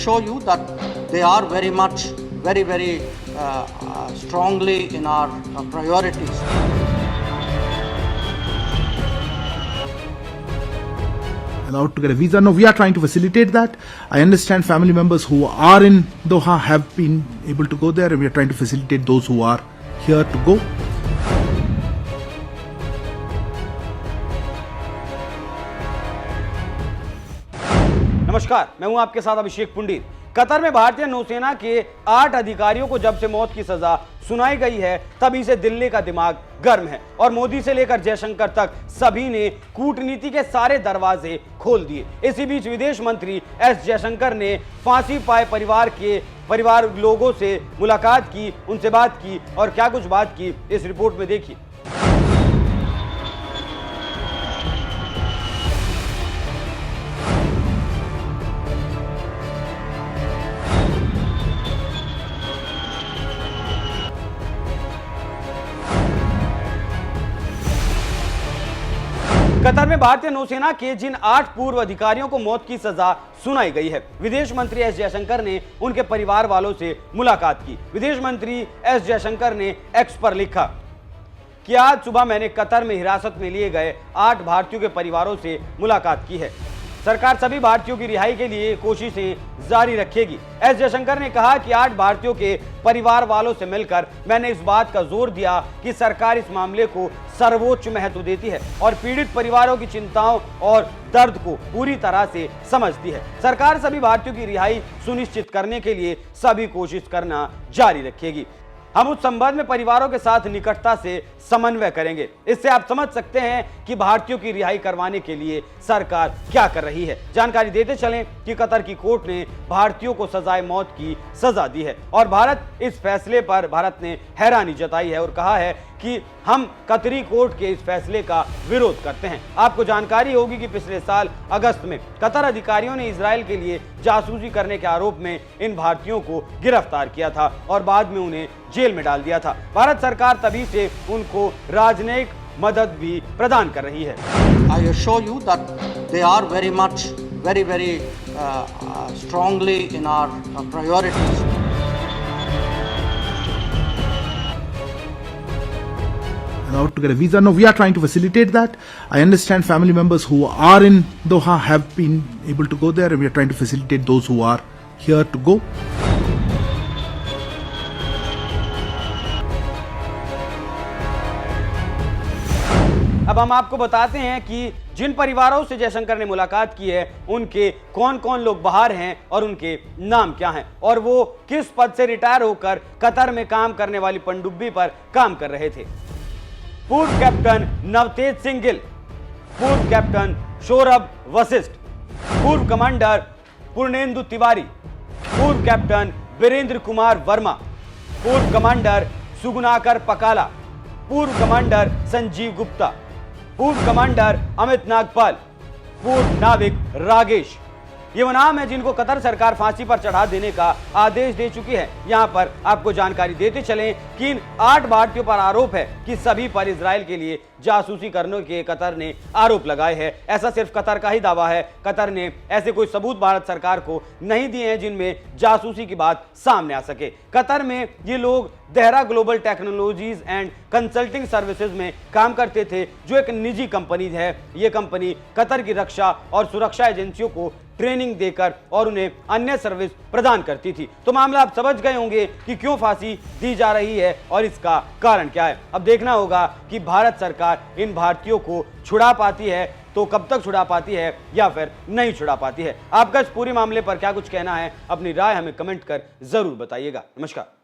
assure you that they are very much, very strongly in our priorities. Allowed to get a visa. No, we are trying to facilitate that. I understand family members who are in Doha have been able to go there, and we are trying to facilitate those who are here to go. नमस्कार, मैं हूं आपके साथ अभिषेक Pundir. Qatar में भारतीय नौसेना के 8 अधिकारियों को जब से मौत की सजा सुनाई गई है तभी से दिल्ली का दिमाग गर्म है और मोदी से लेकर जयशंकर तक सभी ने कूटनीति के सारे दरवाजे खोल दिए। इसी बीच विदेश मंत्री एस जयशंकर ने फांसी पाए परिवार लोगों से मुलाकात की, उनसे बात की और क्या कुछ बात की इस रिपोर्ट में देखिए। कतर में भारतीय नौसेना के जिन 8 पूर्व अधिकारियों को मौत की सजा सुनाई गई है, विदेश मंत्री एस जयशंकर ने उनके परिवार वालों से मुलाकात की। विदेश मंत्री एस जयशंकर ने एक्स पर लिखा कि आज सुबह मैंने कतर में हिरासत में लिए गए 8 भारतीयों के परिवारों से मुलाकात की है। सरकार सभी भारतीयों की रिहाई के लिए कोशिशें जारी रखेगी। एस जयशंकर ने कहा कि 8 भारतीयों के परिवार वालों से मिलकर मैंने इस बात का जोर दिया कि सरकार इस मामले को सर्वोच्च महत्व देती है और पीड़ित परिवारों की चिंताओं और दर्द को पूरी तरह से समझती है। सरकार सभी भारतीयों की रिहाई सुनिश्चित करने के लिए सभी कोशिश करना जारी रखेगी। हम उस संबंध में परिवारों के साथ निकटता से समन्वय करेंगे। इससे आप समझ सकते हैं कि भारतीयों की रिहाई करवाने के लिए सरकार क्या कर रही है। जानकारी देते चलें कि कतर की कोर्ट ने भारतीयों को सजाए मौत की सजा दी है और इस फैसले पर भारत ने हैरानी जताई है और कहा है कि हम कतरी कोर्ट के इस फैसले का विरोध करते हैं। आपको जानकारी होगी कि पिछले साल अगस्त में कतर अधिकारियों ने इजराइल के लिए जासूसी करने के आरोप में इन भारतीयों को गिरफ्तार किया था और बाद में उन्हें जेल में डाल दिया था। भारत सरकार तभी से उनको राजनयिक मदद भी प्रदान कर रही है। I assure you that they are very much, very strongly in our priorities. Allowed to get a visa. No, we are trying to facilitate that. I understand family members who are in Doha have been able to go there, and we are trying to facilitate those who are here to go. अब हम आपको बताते हैं कि जिन परिवारों से जयशंकर ने मुलाकात की है उनके कौन कौन लोग बाहर हैं और उनके नाम क्या हैं और वो किस पद से रिटायर होकर कतर में काम करने वाली पनडुब्बी पर काम कर रहे थे। पूर्व कैप्टन नवतेज सिंह गिल, पूर्व कैप्टन सौरभ वशिष्ठ, पूर्व कमांडर पूर्णेंदु तिवारी, पूर्व कैप्टन वीरेंद्र कुमार वर्मा, पूर्व कमांडर सुगुनाकर पकाला, पूर्व कमांडर संजीव गुप्ता, पूर्व कमांडर अमित नागपाल, पूर्व नाविक रागेश। ये वो नाम है जिनको कतर सरकार फांसी पर चढ़ा देने का आदेश दे चुकी है। यहां पर आपको जानकारी देते चलें कि इन 8 भारतीयों पर आरोप है कि सभी पर इजराइल के लिए जासूसी करने के कतर ने आरोप लगाए हैं। ऐसा सिर्फ कतर का ही दावा है। कतर ने ऐसे कोई सबूत भारत सरकार को नहीं दिए हैं जिनमें जासूसी की बात सामने आ सके। कतर में ये लोग Dehra global technologies and consulting services में काम करते थे, जो एक निजी कंपनी है। ये कंपनी कतर की रक्षा और सुरक्षा एजेंसियों को ट्रेनिंग देकर और उन्हें अन्य सर्विस प्रदान करती थी। तो मामला आप समझ गए होंगे कि क्यों फांसी दी जा रही है और इसका कारण क्या है। अब देखना होगा कि भारत सरकार इन भारतीयों को छुड़ा पाती है तो कब तक छुड़ा पाती है या फिर नहीं छुड़ा पाती है। आपका इस पूरे मामले पर क्या कुछ कहना है, अपनी राय हमें कमेंट कर जरूर बताइएगा। नमस्कार।